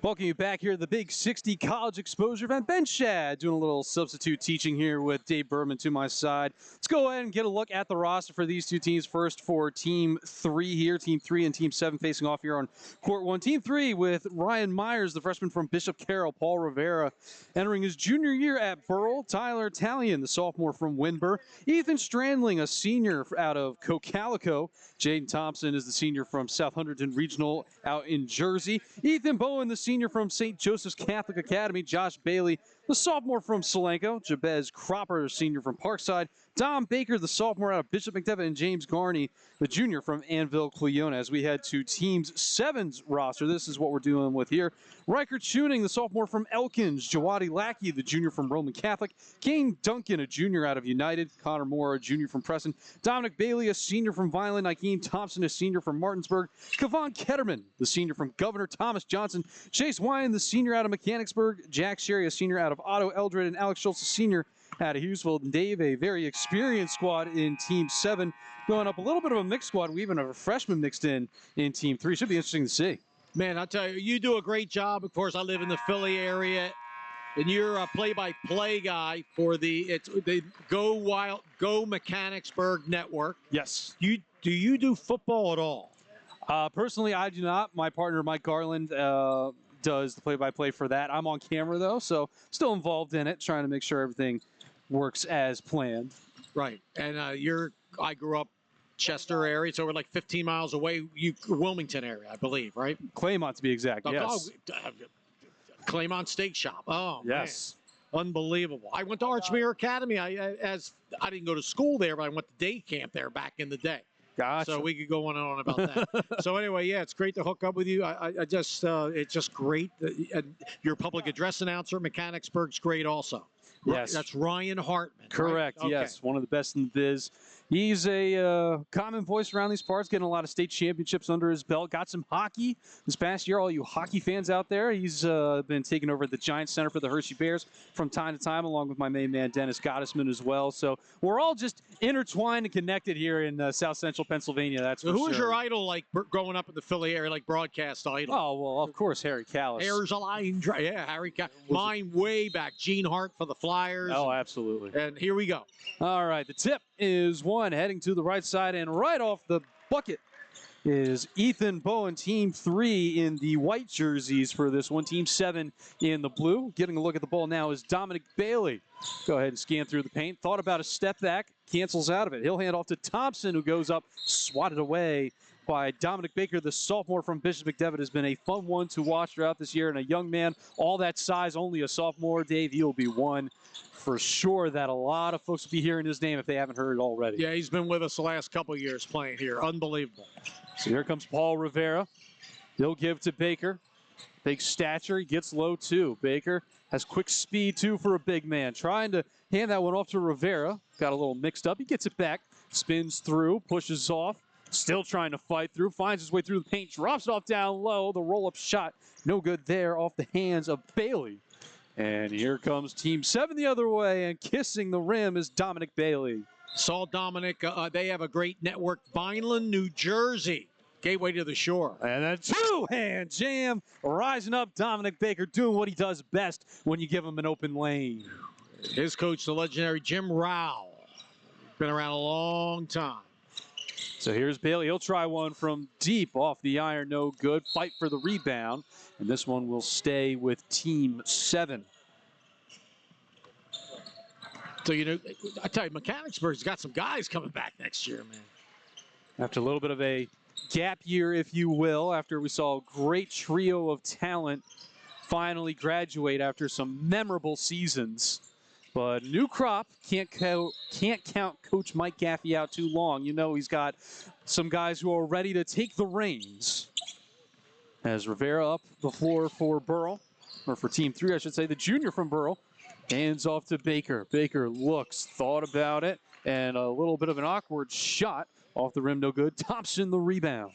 Welcome you back here at the Big 60 College Exposure event. Ben Shad doing a little substitute teaching here with Dave Berman to my side. Let's go ahead and get a look at the roster for these two teams. First for Team 3 here. Team 3 and Team 7 facing off here on Court 1. Team 3 with Ryen Myers, the freshman from Bishop Carroll. Paul Rivera entering his junior year at Burrell. Tallyen, the sophomore from Windber. Ethan Stradling, a senior out of Cocalico. Jayden Thompson is the senior from South Hunderdon Regional out in Jersey. Ethan Bowen, the senior from St. Joseph's Catholic Academy. Josh Bailey, the sophomore from Solanco. Jabez Cropper, senior from Parkside. Dom Baker, the sophomore out of Bishop McDevitt. And James Garney, the junior from Annville-Cleona. As we head to Team 7's roster, this is what we're dealing with here. Riker Chewning, the sophomore from Elkins. Jowadi Lackey, the junior from Roman Catholic. Kane Duncan, a junior out of United. Connor Moore, a junior from Preston. Dominic Bailey, a senior from Violent. Thompson, a senior from Martinsburg. Kevon Ketterman, the senior from Governor. Thomas Johnson. Chase Ryen, the senior out of Mechanicsburg. Jack Sherry, a senior out of Otto Eldred. And Alex Schultz, a senior out of Hughesville. And Dave, a very experienced squad in Team 7. Going up a little bit of a mixed squad. We even have a freshman mixed in Team 3. Should be interesting to see. Man, I'll tell you, you do a great job. Of course, I live in the Philly area. And you're a play-by-play guy for the Go Mechanicsburg Network. Yes. Do you do football at all? Personally, I do not. My partner, Mike Garland, does the play-by-play for that. I'm on camera, though, so still involved in it, trying to make sure everything works as planned. Right. And I grew up Chester area, so we're like 15 miles away. Wilmington area, I believe, right? Claymont, to be exact, yes. Claymont Steak Shop. Oh, yes. Man. Unbelievable. I went to Archmere Academy. I didn't go to school there, but I went to day camp there back in the day. Gotcha. So we could go on and on about that. So anyway, yeah, it's great to hook up with you. It's just great. Your public address announcer, Mechanicsburg's great also. Yes. That's Ryan Hartman. Correct, right? Okay. Yes. One of the best in the biz. He's a common voice around these parts, getting a lot of state championships under his belt. Got some hockey this past year, all you hockey fans out there. He's been taking over at the Giants Center for the Hershey Bears from time to time, along with my main man, Dennis Gottesman, as well. So we're all just intertwined and connected here in South Central Pennsylvania, that's for sure. Who was your idol, like, growing up in the Philly area, like broadcast idol? Oh, well, of course, Harry Callis. There's a line. Yeah, Harry Callis. Mine way back. Gene Hart for the Flyers. Oh, absolutely. And here we go. All right, the tip is one heading to the right side, and right off the bucket is Ethan Bowen, Team 3 in the white jerseys for this one. Team 7 in the blue. Getting a look at the ball now is Dominic Bailey. Go ahead and scan through the paint. Thought about a step back, cancels out of it. He'll hand off to Thompson, who goes up, swatted away by Dominic Baker, the sophomore from Bishop McDevitt. Has been a fun one to watch throughout this year, and a young man, all that size, only a sophomore. Dave, he'll be one for sure that a lot of folks will be hearing his name if they haven't heard it already. Yeah, he's been with us the last couple of years playing here. Unbelievable. So here comes Paul Rivera. He'll give to Baker. Big stature, he gets low too. Baker has quick speed too for a big man. Trying to hand that one off to Rivera. Got a little mixed up. He gets it back, spins through, pushes off. Still trying to fight through, finds his way through the paint, drops it off down low. The roll-up shot, no good there, off the hands of Bailey. And here comes Team 7 the other way, and kissing the rim is Dominic Bailey. Saw Dominic. They have a great network. Vineland, New Jersey. Gateway to the shore. And a two-hand jam. Rising up, Dominic Baker doing what he does best when you give him an open lane. His coach, the legendary Jim Rowell. Been around a long time. So here's Bailey. He'll try one from deep off the iron. No good. Fight for the rebound. And this one will stay with Team 7. So, you know, I tell you, Mechanicsburg's got some guys coming back next year, man. After a little bit of a gap year, if you will, after we saw a great trio of talent finally graduate after some memorable seasons. But new crop, can't count Coach Mike Gaffey out too long. You know he's got some guys who are ready to take the reins. As Rivera up the floor for Burrell, or for Team 3, I should say, the junior from Burrell. Hands off to Baker. Baker looks, thought about it, and a little bit of an awkward shot off the rim, no good. Thompson the rebound.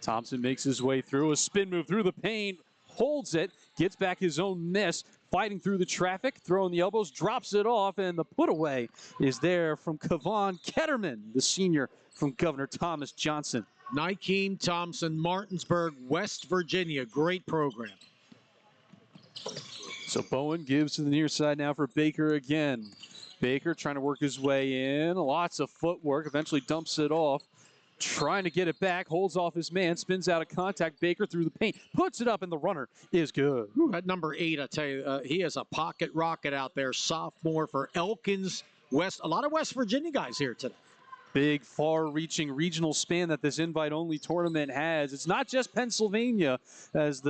Thompson makes his way through, a spin move through the paint, holds it, gets back his own miss, fighting through the traffic, throwing the elbows, drops it off, and the put away is there from Kevon Ketterman, the senior from Governor Thomas Johnson. Thompson, Martinsburg, West Virginia. Great program. So Bowen gives to the near side now for Baker again. Baker trying to work his way in. Lots of footwork. Eventually dumps it off. Trying to get it back. Holds off his man. Spins out of contact. Baker through the paint. Puts it up, and the runner is good. At number 8, I tell you, he is a pocket rocket out there. Sophomore for Elkins. A lot of West Virginia guys here today. Big, far-reaching regional span that this invite-only tournament has. It's not just Pennsylvania, as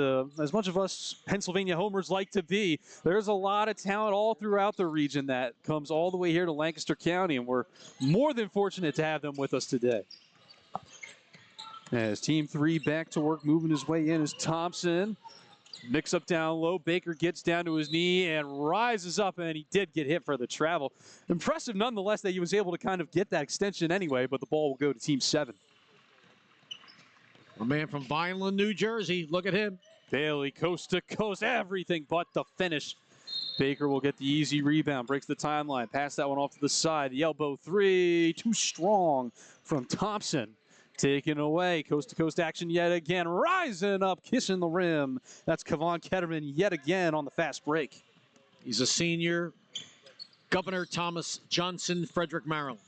much of us Pennsylvania homers like to be. There's a lot of talent all throughout the region that comes all the way here to Lancaster County, and we're more than fortunate to have them with us today. As Team 3 back to work, moving his way in is Thompson. Mix up down low. Baker gets down to his knee and rises up, and he did get hit for the travel. Impressive nonetheless that he was able to kind of get that extension anyway, but the ball will go to Team 7. A man from Vineland, New Jersey. Look at him. Bailey, coast to coast, everything but the finish. Baker will get the easy rebound, breaks the timeline, pass that one off to the side. The elbow three, too strong from Thompson. Taken away, coast-to-coast action yet again. Rising up, kissing the rim. That's Kevon Ketterman yet again on the fast break. He's a senior. Governor Thomas Johnson, Frederick, Maryland.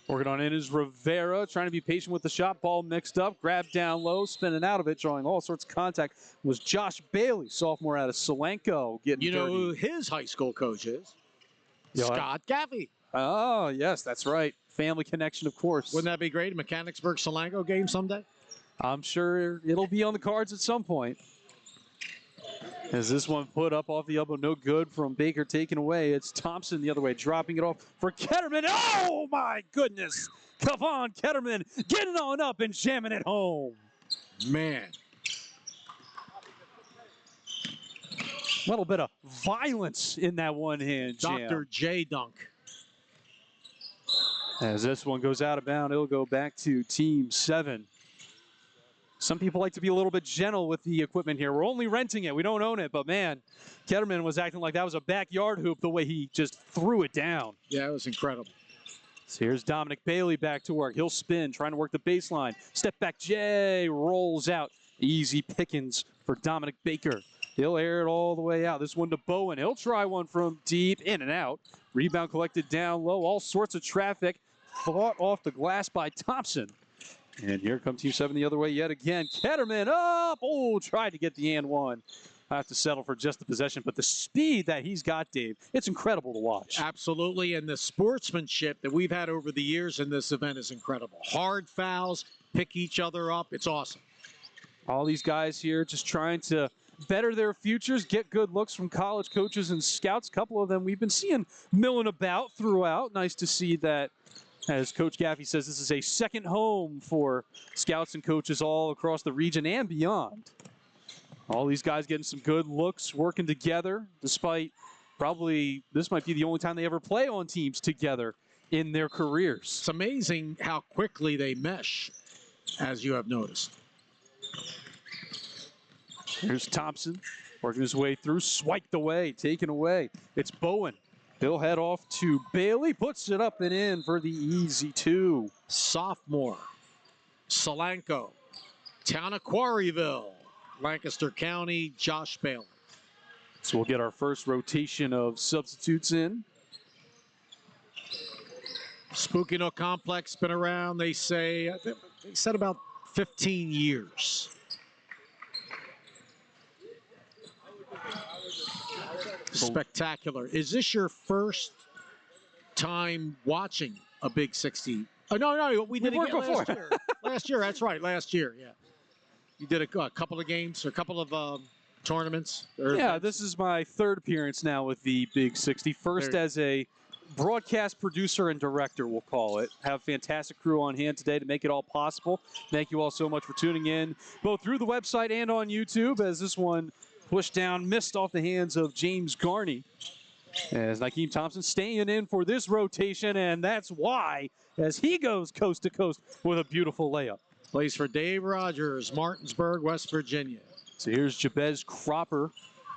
Working on it is Rivera, trying to be patient with the shot. Ball mixed up, grabbed down low, spinning out of it, drawing all sorts of contact. Was Josh Bailey, sophomore out of Solanco, getting You know dirty. who his high school coach is? Yeah, Scott Gaffey. Oh, yes, that's right. Family connection, of course. Wouldn't that be great? A Mechanicsburg-Solanco game someday? I'm sure it'll be on the cards at some point. As this one put up off the elbow, no good from Baker, taken away. It's Thompson the other way, dropping it off for Ketterman. Oh, my goodness. Kevon Ketterman getting on up and jamming it home. Man. A little bit of violence in that one-hand jam. Dr. J. Dunk. As this one goes out of bounds, it'll go back to Team 7. Some people like to be a little bit gentle with the equipment here. We're only renting it. We don't own it. But, man, Ketterman was acting like that was a backyard hoop the way he just threw it down. Yeah, it was incredible. So here's Dominic Bailey back to work. He'll spin, trying to work the baseline. Step back, Jay rolls out. Easy pickings for Dominic Baker. He'll air it all the way out. This one to Bowen. He'll try one from deep, in and out. Rebound collected down low. All sorts of traffic. Fought off the glass by Thompson. And here comes Team 7 the other way yet again. Ketterman up. Oh, tried to get the and one. I have to settle for just the possession. But the speed that he's got, Dave, it's incredible to watch. Absolutely. And the sportsmanship that we've had over the years in this event is incredible. Hard fouls, pick each other up. It's awesome. All these guys here just trying to better their futures, get good looks from college coaches and scouts. A couple of them we've been seeing milling about throughout. Nice to see that, as Coach Gaffey says, this is a second home for scouts and coaches all across the region and beyond. All these guys getting some good looks, working together, despite probably this might be the only time they ever play on teams together in their careers. It's amazing how quickly they mesh, as you have noticed. Here's Thompson, working his way through, swiped away, taken away. It's Bowen. He'll head off to Bailey, puts it up and in for the easy two. Sophomore, Solanco, Town of Quarryville, Lancaster County, Josh Bailey. So we'll get our first rotation of substitutes in. Spooky Nook Complex been around, they said about 15 years. Spectacular. Is this your first time watching a Big 60? Oh, no, we did it last year. Last year, that's right, last year, yeah. You did a couple of games, or a couple of tournaments? Yeah, this is my third appearance now with the Big 60. First as a broadcast producer and director, we'll call it. Have a fantastic crew on hand today to make it all possible. Thank you all so much for tuning in, both through the website and on YouTube, as this one pushed down, missed off the hands of James Garney. As Nykeem Thompson staying in for this rotation, and that's why, as he goes coast to coast with a beautiful layup. Plays for Dave Rogers, Martinsburg, West Virginia. So here's Jabez Cropper,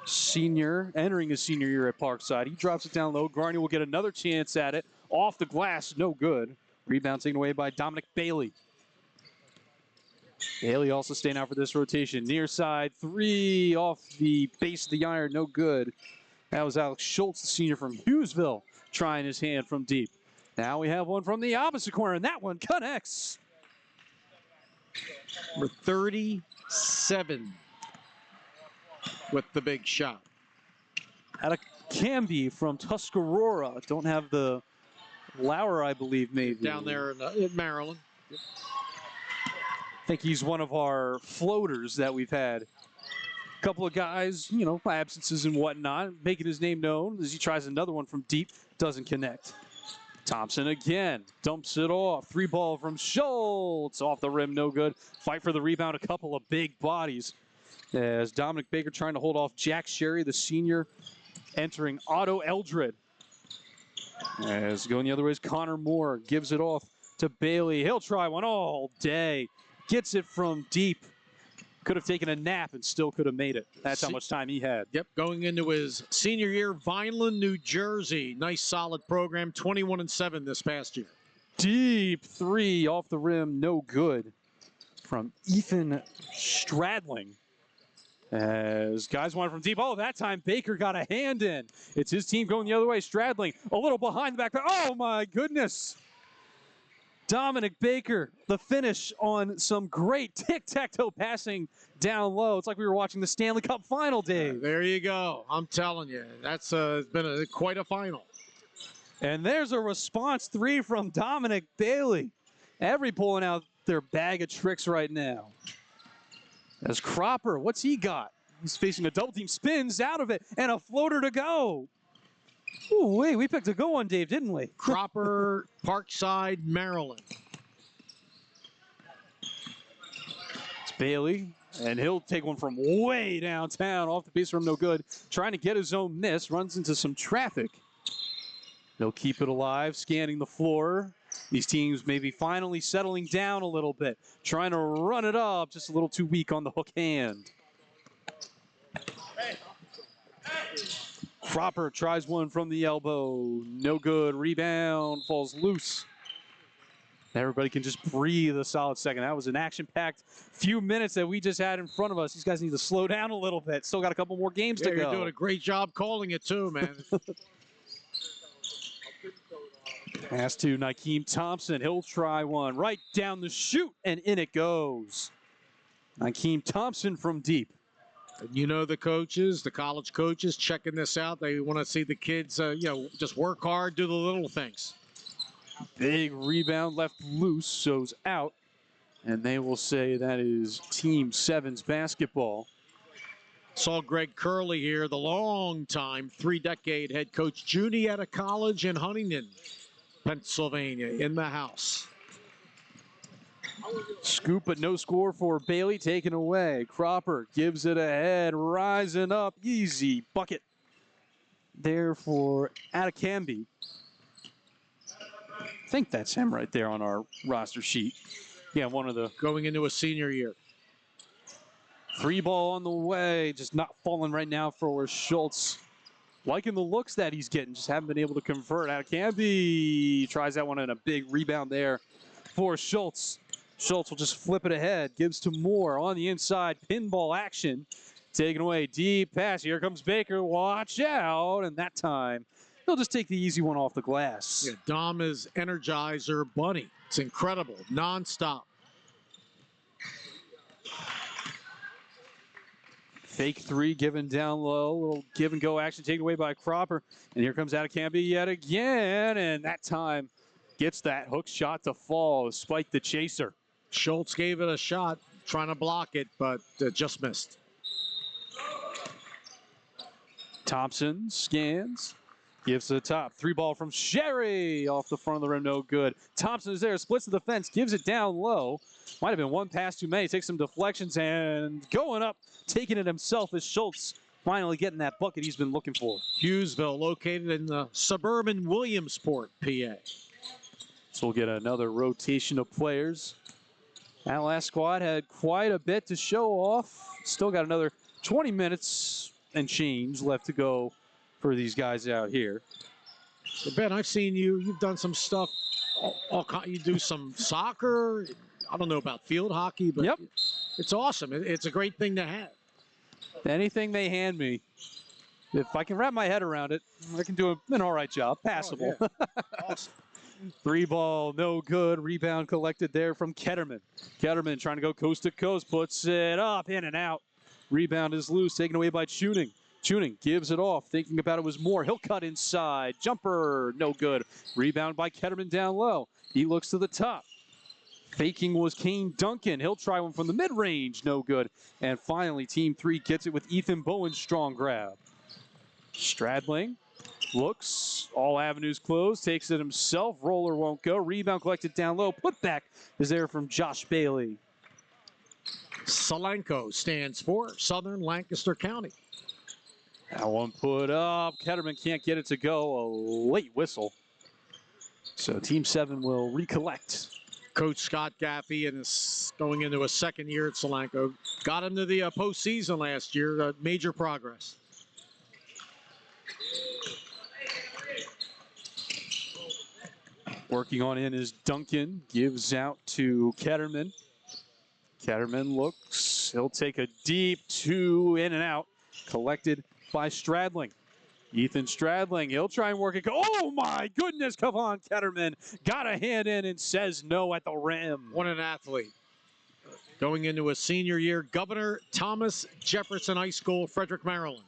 senior, entering his senior year at Parkside. He drops it down low. Garney will get another chance at it. Off the glass, no good. Rebound taken away by Dominic Bailey. Bailey also staying out for this rotation. Near side, 3 off the base of the iron, no good. That was Alex Schultz, the senior from Hughesville, trying his hand from deep. Now we have one from the opposite corner, and that one connects. Number 37 with the big shot. Acad from Tuscarora. Don't have the Lauer, I believe, maybe. Down there in Maryland. Yep. I think he's one of our floaters that we've had. A couple of guys, you know, absences and whatnot, making his name known as he tries another one from deep, doesn't connect. Thompson again, dumps it off. 3 ball from Schultz, off the rim, no good. Fight for the rebound, a couple of big bodies. As Dominic Baker trying to hold off Jack Sherry, the senior, entering Otto Eldred. As going the other way is Connor Moore, gives it off to Bailey. He'll try one all day. Gets it from deep. Could have taken a nap and still could have made it. That's how much time he had. Yep, going into his senior year, Vineland, New Jersey. Nice, solid program, 21-7 this past year. Deep 3 off the rim, no good from Ethan Stradling. As guys want from deep. Oh, that time Baker got a hand in. It's his team going the other way. Stradling a little behind the back. Oh, my goodness. Dominic Baker, the finish on some great tic-tac-toe passing down low. It's like we were watching the Stanley Cup final, Dave. There you go. I'm telling you, that's been quite a final. And there's a response 3 from Dominic Bailey. Every pulling out their bag of tricks right now. As Cropper, what's he got? He's facing a double team, spins out of it, and a floater to go. Ooh, wait, we picked a good one, Dave, didn't we? Cropper, Parkside, Maryland. It's Bailey, and he'll take one from way downtown, off the base rim, no good. Trying to get his own miss, runs into some traffic. They'll keep it alive, scanning the floor. These teams maybe finally settling down a little bit, trying to run it up, just a little too weak on the hook hand. Cropper tries one from the elbow, no good. Rebound falls loose. Everybody can just breathe a solid second. That was an action-packed few minutes that we just had in front of us. These guys need to slow down a little bit. Still got a couple more games to go. You're doing a great job calling it too, man. Pass to Nykeem Thompson. He'll try one right down the chute, and in it goes. Nykeem Thompson from deep. And you know the coaches, the college coaches checking this out. They want to see the kids, just work hard, do the little things. Big rebound left loose, so's out. And they will say that is Team 7's basketball. Saw Greg Curley here, the long-time, 3-decade head coach, Juniata College in Huntington, Pennsylvania, in the house. Scoop, but no score for Bailey, taken away. Cropper gives it ahead, rising up, easy bucket there for Acad. I think that's him right there on our roster sheet. Yeah, one of the... Going into a senior year. 3 ball on the way, just not falling right now for Schultz. Liking the looks that he's getting, just haven't been able to convert. Acad tries that one and a big rebound there for Schultz. Schultz will just flip it ahead, gives to Moore on the inside, pinball action. Taken away, deep pass, here comes Baker, watch out, and that time, he'll just take the easy one off the glass. Yeah, Dom is Energizer Bunny. It's incredible, nonstop. Fake 3 given down low, little give and go action taken away by Cropper. And here comes Acad yet again, and that time gets that hook shot to fall, spike the chaser. Schultz gave it a shot, trying to block it, but just missed. Thompson scans, gives to the top. 3 ball from Sherry off the front of the rim, no good. Thompson is there, splits to the fence, gives it down low. Might have been one pass too many, takes some deflections, and going up, taking it himself is Schultz. Finally getting that bucket he's been looking for. Hughesville, located in the suburban Williamsport, PA. So we'll get another rotation of players. That last squad had quite a bit to show off. Still got another 20 minutes and change left to go for these guys out here. So Ben, I've seen you've done some stuff. You do some soccer. I don't know about field hockey, but yep. It's awesome. It's a great thing to have. Anything they hand me, if I can wrap my head around it, I can do an all right job. Passable. Oh, yeah. Awesome. 3 ball, no good. Rebound collected there from Ketterman. Ketterman trying to go coast to coast, puts it up, in and out. Rebound is loose, taken away by Chewning. Chewning gives it off, thinking about it was more. He'll cut inside. Jumper, no good. Rebound by Ketterman down low. He looks to the top. Faking was Kane Duncan. He'll try one from the mid-range, no good. And finally, Team 3 gets it with Ethan Bowen's strong grab. Stradling looks, all avenues closed, takes it himself. Roller won't go. Rebound collected down low. Putback is there from Josh Bailey. Solanco stands for Southern Lancaster County. That one put up. Ketterman can't get it to go. A late whistle. So Team 7 will recollect. Coach Scott Gaffey and is going into a second year at Solanco. Got him to the postseason last year. Major progress. Working on in is Duncan. Gives out to Ketterman. Ketterman looks. He'll take a deep 2 in and out. Collected by Stradling. Ethan Stradling, he'll try and work it. Oh my goodness, come on, Ketterman. Got a hand in and says no at the rim. What an athlete. Going into a senior year, Governor Thomas Jefferson High School, Frederick, Maryland.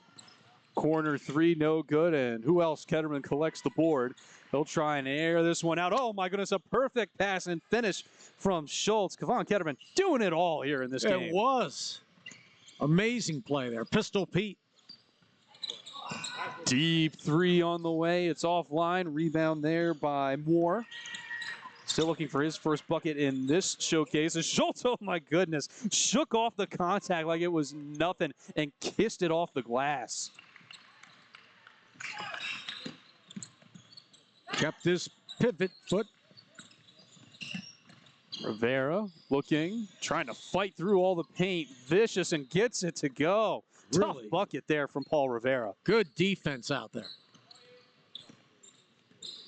Corner 3, no good. And who else? Ketterman collects the board. He'll try and air this one out. Oh my goodness, a perfect pass and finish from Schultz. Kevon Ketterman doing it all here in this game. It was. Amazing play there. Pistol Pete. Deep 3 on the way. It's offline. Rebound there by Moore. Still looking for his first bucket in this showcase. And Schultz, oh my goodness, shook off the contact like it was nothing and kissed it off the glass. Kept his pivot foot. Rivera looking, trying to fight through all the paint. Vicious and gets it to go. Really? Tough bucket there from Paul Rivera. Good defense out there.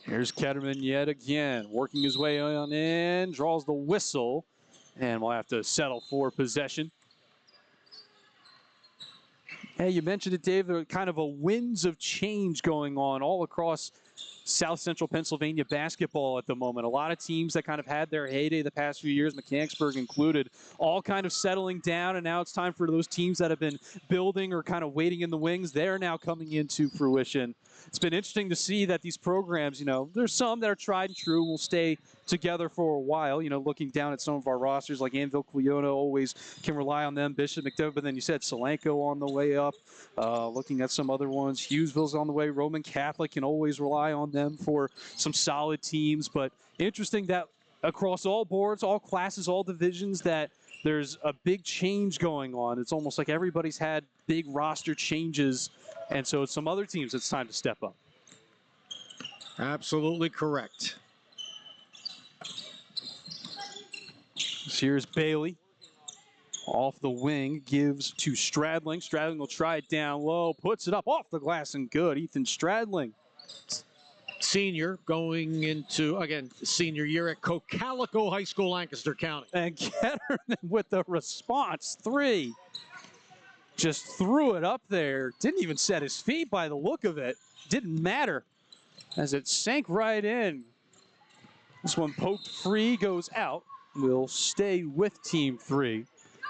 Here's Ketterman yet again, working his way on in, draws the whistle, and we'll have to settle for possession. Hey, you mentioned it, Dave, there are kind of a winds of change going on all across South Central Pennsylvania basketball at the moment. A lot of teams that kind of had their heyday the past few years, Mechanicsburg included, all kind of settling down, and now it's time for those teams that have been building or kind of waiting in the wings. They're now coming into fruition. It's been interesting to see that these programs, you know, there's some that are tried and true, will stay together for a while. You know, looking down at some of our rosters like Annville-Cleona, always can rely on them. Bishop, McDevitt, but then you said Solanco on the way up. Looking at some other ones, Hughesville's on the way. Roman Catholic can always rely on them for some solid teams. But interesting that across all boards, all classes, all divisions, that there's a big change going on. It's almost like everybody's had big roster changes, and so it's some other teams it's time to step up. Absolutely correct. Here's Bailey. Off the wing, gives to Stradling. Stradling will try it down low, puts it up off the glass and good. Ethan Stradling. Senior going into, again, senior year at Cocalico High School, Lancaster County. And Ketterman with the response 3. Just threw it up there. Didn't even set his feet by the look of it. Didn't matter as it sank right in. This one poked free, goes out. Will stay with Team 3.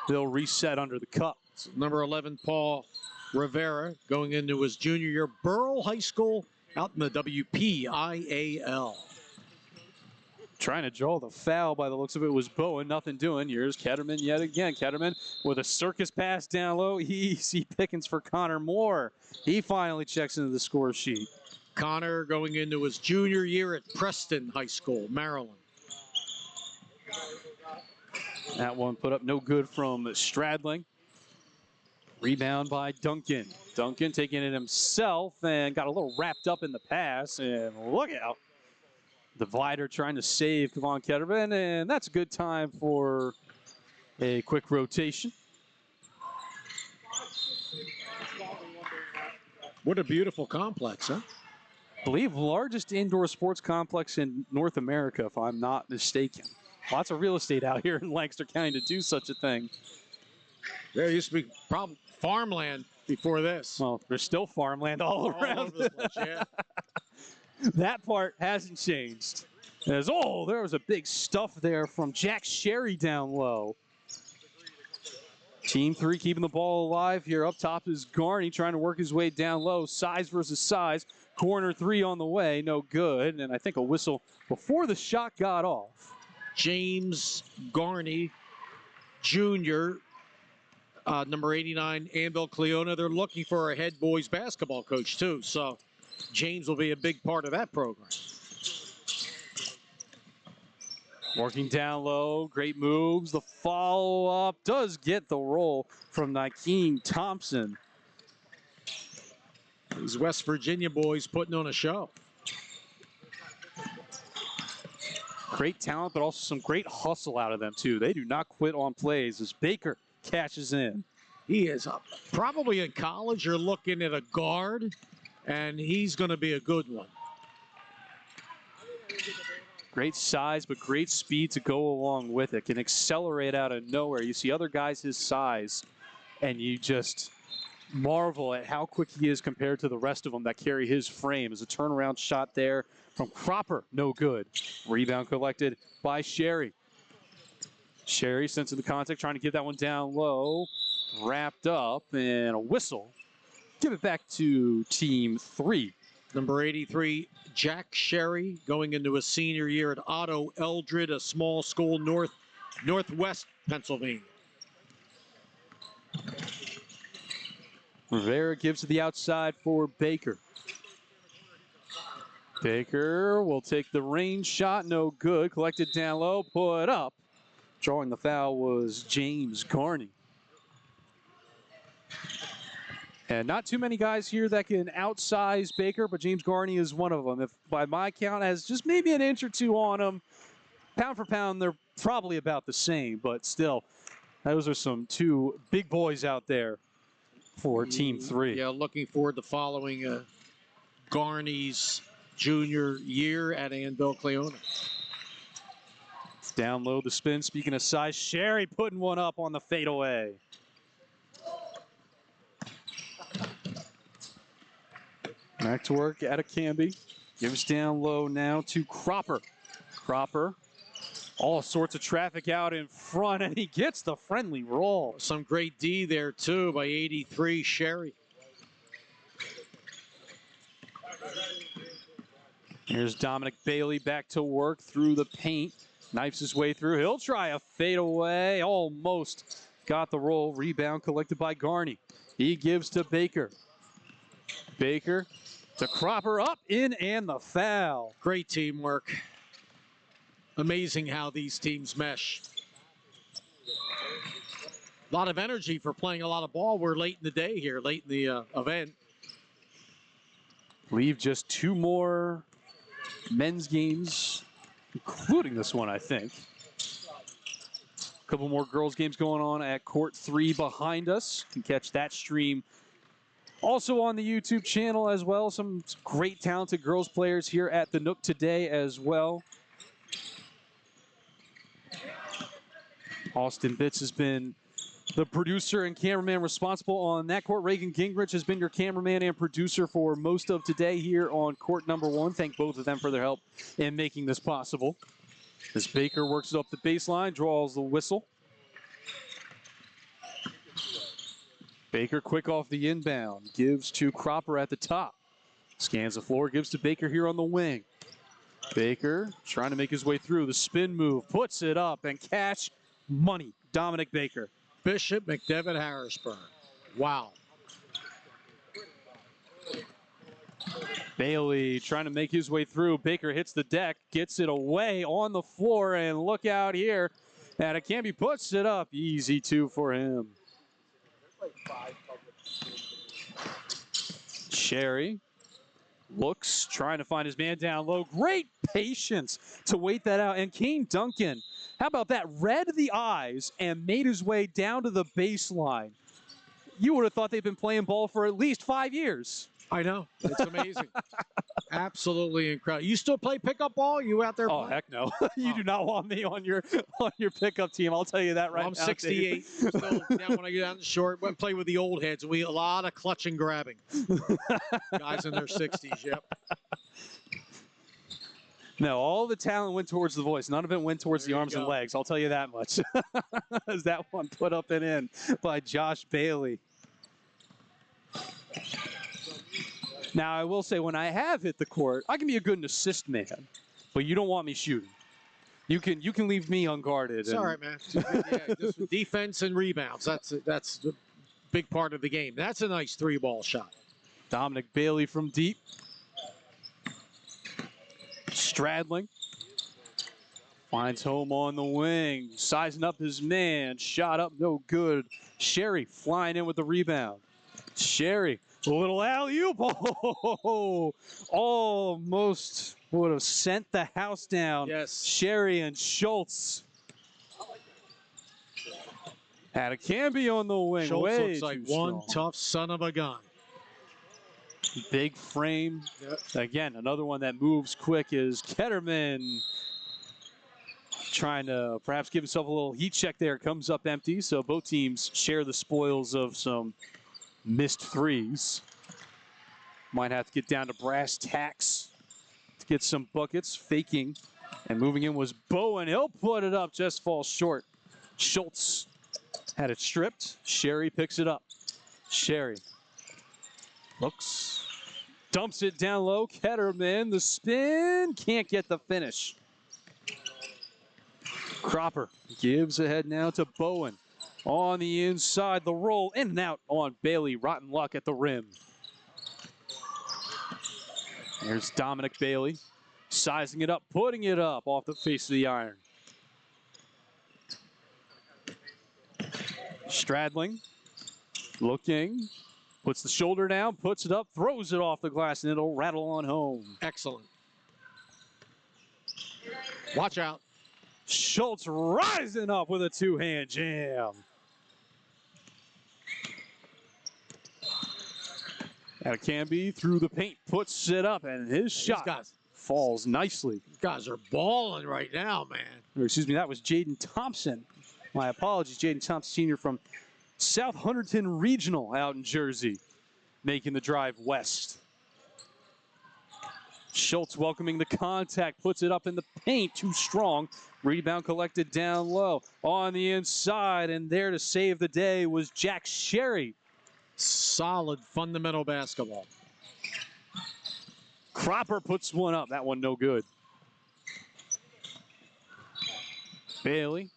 They'll reset under the cup. Number 11, Paul Rivera, going into his junior year, Burrell High School out in the WPIAL. Trying to draw the foul by the looks of it was Bowen. Nothing doing. Here's Ketterman yet again. Ketterman with a circus pass down low. Easy pickings for Connor Moore. He finally checks into the score sheet. Connor going into his junior year at Preston High School, Maryland. That one put up no good from Stradling. Rebound by Duncan. Duncan taking it himself and got a little wrapped up in the pass. And look out. Divider trying to save Kevon Ketterman. And that's a good time for a quick rotation. What a beautiful complex, huh? I believe largest indoor sports complex in North America, if I'm not mistaken. Lots of real estate out here in Lancaster County to do such a thing. There used to be probably farmland before this. Well, there's still farmland all around. All over the place, yeah. That part hasn't changed. There was a big stuff there from Jack Sherry down low. Team 3 keeping the ball alive here. Up top is Garney trying to work his way down low. Size versus size. Corner 3 on the way. No good. And I think a whistle before the shot got off. James Garney Jr., number 89, Annville-Cleona. They're looking for a head boys basketball coach, too. So James will be a big part of that program. Working down low, great moves. The follow-up does get the roll from Thompson. These West Virginia boys putting on a show. Great talent, but also some great hustle out of them, too. They do not quit on plays as Baker catches in. He is probably in college. You're looking at a guard, and he's going to be a good one. Great size, but great speed to go along with it. Can accelerate out of nowhere. You see other guys his size, and you just marvel at how quick he is compared to the rest of them that carry his frame. As a turnaround shot there from Cropper, no good. Rebound collected by Sherry. Sherry sends in the contact, trying to get that one down low. Wrapped up, and a whistle. Give it back to Team 3. Number 83, Jack Sherry, going into a senior year at Otto Eldred, a small school northwest Pennsylvania. Rivera gives to the outside for Baker. Baker will take the range shot, no good. Collected down low, put up. Drawing the foul was James Garney. And not too many guys here that can outsize Baker, but James Garney is one of them. If by my count has just maybe an inch or two on him, pound for pound, they're probably about the same. But still, those are some two big boys out there for Team 3. Yeah, looking forward to following Garney's junior year at Annville-Cleona. Down low the spin. Speaking of size, Sherry putting one up on the fadeaway. Back to work at Acad. Gives down low now to Cropper. Cropper, all sorts of traffic out in front, and he gets the friendly roll. Some great D there, too, by 83, Sherry. Here's Dominic Bailey back to work through the paint. Knifes his way through. He'll try a fadeaway. Almost got the roll. Rebound collected by Garney. He gives to Baker. Baker to Cropper, up, in, and the foul. Great teamwork. Amazing how these teams mesh. A lot of energy for playing a lot of ball. We're late in the day here, late in the event. Leave just 2 more men's games, including this one, I think. A couple more girls' games going on at Court 3 behind us. You can catch that stream also on the YouTube channel as well. Some great talented girls players here at the Nook today as well. Austin Bitts has been the producer and cameraman responsible on that court. Reagan Gingrich has been your cameraman and producer for most of today here on court number 1. Thank both of them for their help in making this possible. As Baker works it up the baseline, draws the whistle. Baker quick off the inbound, gives to Cropper at the top. Scans the floor, gives to Baker here on the wing. Baker trying to make his way through the spin move, puts it up, and cash money. Dominic Baker. Bishop, McDevitt, Harrisburg. Wow. Bailey trying to make his way through. Baker hits the deck, gets it away on the floor, and look out here. And Acad puts it up. Easy 2 for him. Sherry looks, trying to find his man down low. Great patience to wait that out. And Kane Duncan, how about that? Read the eyes and made his way down to the baseline. You would have thought they've been playing ball for at least 5 years. I know. It's amazing. Absolutely incredible. You still play pickup ball? You out there? Oh, playing? heck no. You do not want me on your pickup team. I'll tell you that right I'm now. 68. Still down when I get down the short. I play with the old heads. A lot of clutch and grabbing. Guys in their 60s, yep. No, all the talent went towards the voice. None of it went towards There the you arms and go. legs. I'll tell you that much. As that one put up and in by Josh Bailey. Now, I will say, when I have hit the court, I can be a good assist man, but you don't want me shooting. You can leave me unguarded. It's all right, man. Yeah, just defense and rebounds. That's the big part of the game. That's a nice 3-ball shot. Dominic Bailey from deep. Stradling finds home on the wing, sizing up his man, shot up, no good. Sherry flying in with the rebound. Sherry, a little alley-oop, almost would have sent the house down. Yes. Sherry and Schultz. Acad on the wing. Schultz way looks like too one strong. tough son of a gun. Big frame. Yep. Again, another one that moves quick is Ketterman. Trying to perhaps give himself a little heat check there. Comes up empty, so both teams share the spoils of some missed threes. Might have to get down to brass tacks to get some buckets. Faking and moving in was Bowen. He'll put it up, just falls short. Schultz had it stripped. Sherry picks it up. Sherry looks, dumps it down low. Ketterman, the spin, can't get the finish. Cropper gives ahead now to Bowen. On the inside, the roll in and out on Bailey. Rotten luck at the rim. There's Dominic Bailey, sizing it up, putting it up off the face of the iron. Stradling, looking, puts the shoulder down, puts it up, throws it off the glass, and it'll rattle on home. Excellent. Watch out. Schultz rising up with a two-hand jam. Acad through the paint, puts it up, and his shot falls nicely. These guys are balling right now, man. Or, excuse me, that was Jayden Thompson. My apologies, Jayden Thompson Sr. from South Hunderdon Regional out in Jersey, making the drive west. Schultz welcoming the contact, puts it up in the paint, too strong. Rebound collected down low. On the inside, and there to save the day was Jack Sherry. Solid fundamental basketball. Cropper puts one up. That one no good. Bailey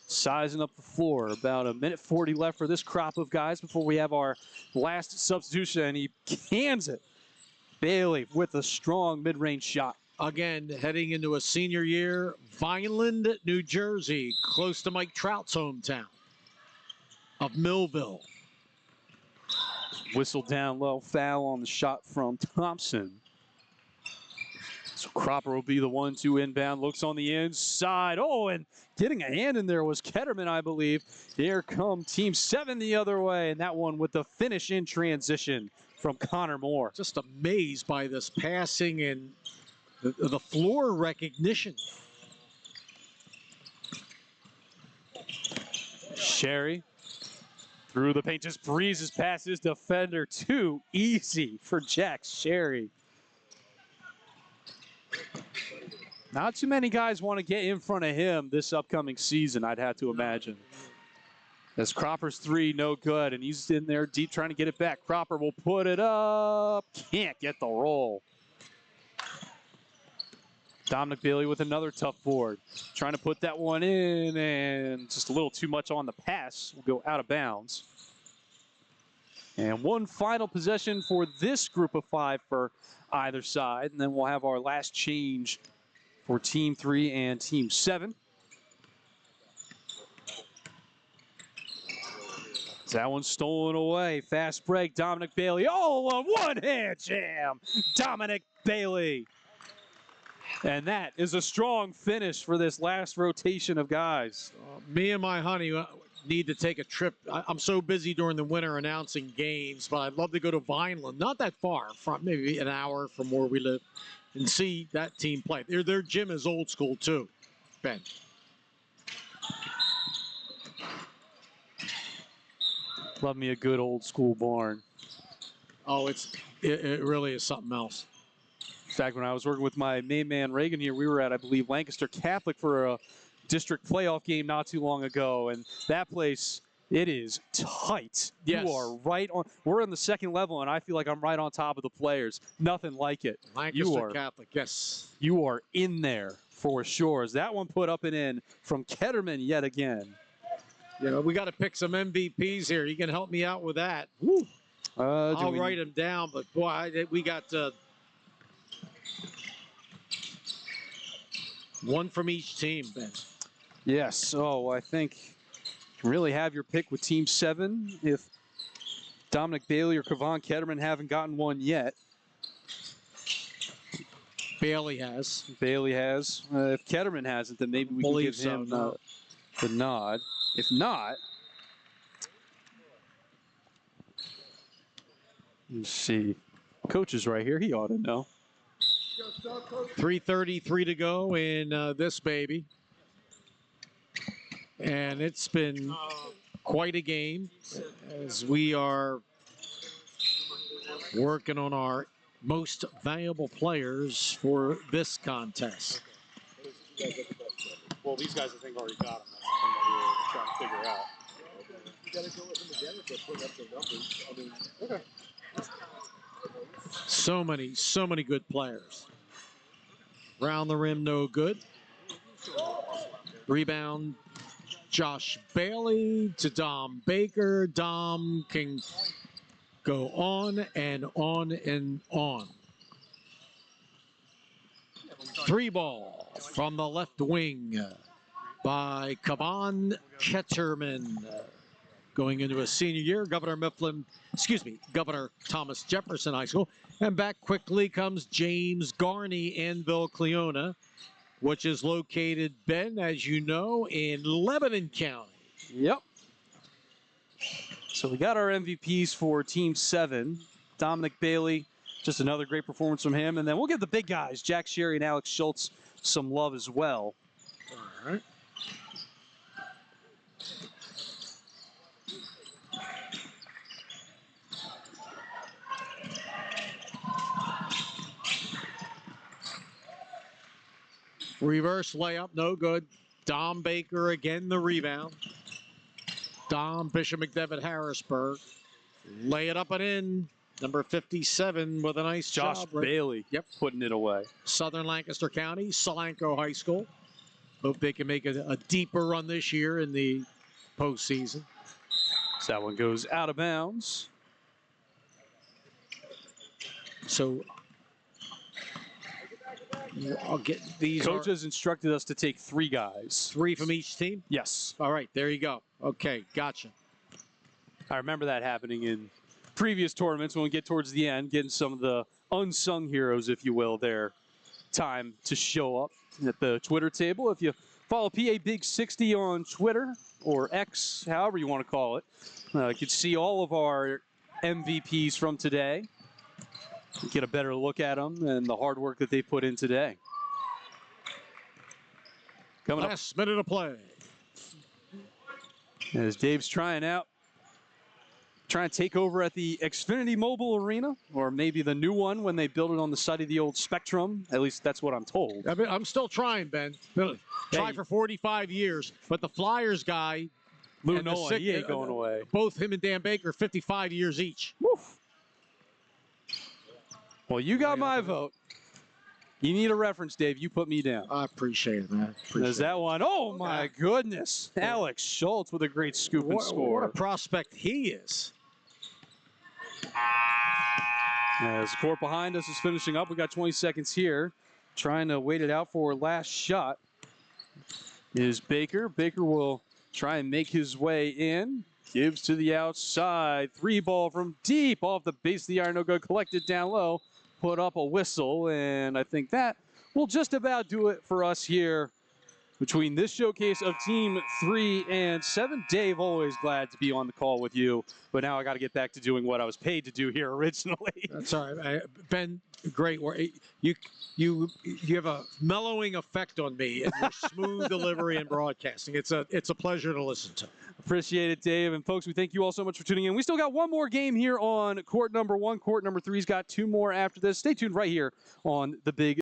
sizing up the floor. About a minute 40 left for this crop of guys before we have our last substitution, and he cans it. Bailey with a strong mid-range shot. Again, heading into a senior year, Vineland, New Jersey, close to Mike Trout's hometown of Millville. Whistle down low, foul on the shot from Thompson. So Cropper will be the 1-2 inbound, looks on the inside. Oh, and getting a hand in there was Ketterman, I believe. Here come Team 7 the other way, and that one with the finish in transition from Connor Moore. Just amazed by this passing and the floor recognition. Sherry through the paint, just breezes past his defender. Too easy for Jack Sherry. Not too many guys want to get in front of him this upcoming season, I'd have to imagine. As Cropper's three, no good, and he's in there deep trying to get it back. Cropper will put it up. Can't get the roll. Dominic Bailey with another tough board. Trying to put that one in, and just a little too much on the pass. Will go out of bounds. And one final possession for this group of 5 for either side, and then we'll have our last change for Team 3 and Team 7. That one's stolen away. Fast break, Dominic Bailey. Oh, a one-hand jam. Dominic Bailey. And that is a strong finish for this last rotation of guys. Me and my honey, need to take a trip. I'm so busy during the winter announcing games, but I'd love to go to Vineland, not that far, from maybe an hour from where we live, and see that team play. Their gym is old school too, Ben. Love me a good old school barn. Oh, it really is something else. In fact, when I was working with my main man Reagan here, we were at, I believe, Lancaster Catholic for a district playoff game not too long ago, and that place, it is tight. Yes. You are right on. We're on the second level, and I feel like I'm right on top of the players. Nothing like it. Lancaster Catholic, yes. You are in there for sure. As that one put up and in from Ketterman yet again. You know, we got to pick some MVPs here. You can help me out with that. Woo. I'll write them down, but boy, we got one from each team, Ben. Yes. So I think you can really have your pick with Team 7 if Dominic Bailey or Kevon Ketterman haven't gotten one yet. Bailey has. Bailey has. If Ketterman hasn't, then maybe we can give him the nod. If not, let's see. Coach is right here. He ought to know. 3:33 to go in this baby. And it's been quite a game as we are working on our most valuable players for this contest. Well, these guys, I think, already got them. That's the thing that we were trying to figure out. You got to go with them together to put up the numbers. I mean, okay. So many good players. Round the rim, no good. Rebound, Josh Bailey to Dom Baker. Dom can go on and on and on. 3 ball from the left wing by Kevon Ketterman. Going into a senior year, Governor Thomas Jefferson High School. And back quickly comes James Garney, Annville-Cleona, which is located, Ben, as you know, in Lebanon County. Yep. So we got our MVPs for Team 7. Dominic Bailey, just another great performance from him. And then we'll give the big guys, Jack Sherry and Alex Schultz, some love as well. All right. Reverse layup, no good. Dom Baker again, the rebound. Dom Bishop McDevitt Harrisburg. Lay it up and in. Number 57 with a nice Josh job. Bailey, Yep, putting it away. Southern Lancaster County, Solanco High School. Hope they can make a deeper run this year in the postseason. So that one goes out of bounds. So I'll get these. Coach has instructed us to take 3 guys. 3 from each team? Yes. All right, there you go. Okay, gotcha. I remember that happening in previous tournaments when we get towards the end, getting some of the unsung heroes, if you will, their time to show up at the Twitter table. If you follow PA Big 60 on Twitter or X, however you want to call it, you can see all of our MVPs from today. Get a better look at them and the hard work that they put in today. Coming up. Last minute of play. As Dave's trying to take over at the Xfinity Mobile Arena, or maybe the new one when they build it on the site of the old Spectrum. At least that's what I'm told. I'm still trying, Ben. Tried for 45 years, but the Flyers guy, Lou Nolan, he ain't going away. Both him and Dan Baker, 55 years each. Woof. Well, you got my vote. You need a reference, Dave. You put me down. I appreciate it, man. There's that one. Oh, my goodness. Alex Schultz with a great scoop and score. What a prospect he is. As the court behind us is finishing up, we got 20 seconds here. Trying to wait it out for last shot is Baker. Baker will try and make his way in. Gives to the outside. 3 ball from deep off the base of the iron. No good. Collected down low. Put up a whistle. And I think that will just about do it for us here between this showcase of Team 3 and 7. Dave, always glad to be on the call with you, but now I got to get back to doing what I was paid to do here originally. That's all right. Ben, great work. You have a mellowing effect on me and your smooth delivery and broadcasting. It's a pleasure to listen to. Appreciate it, Dave. And folks, we thank you all so much for tuning in. We still got one more game here on court number 1. Court number 3's got 2 more after this. Stay tuned right here on the Big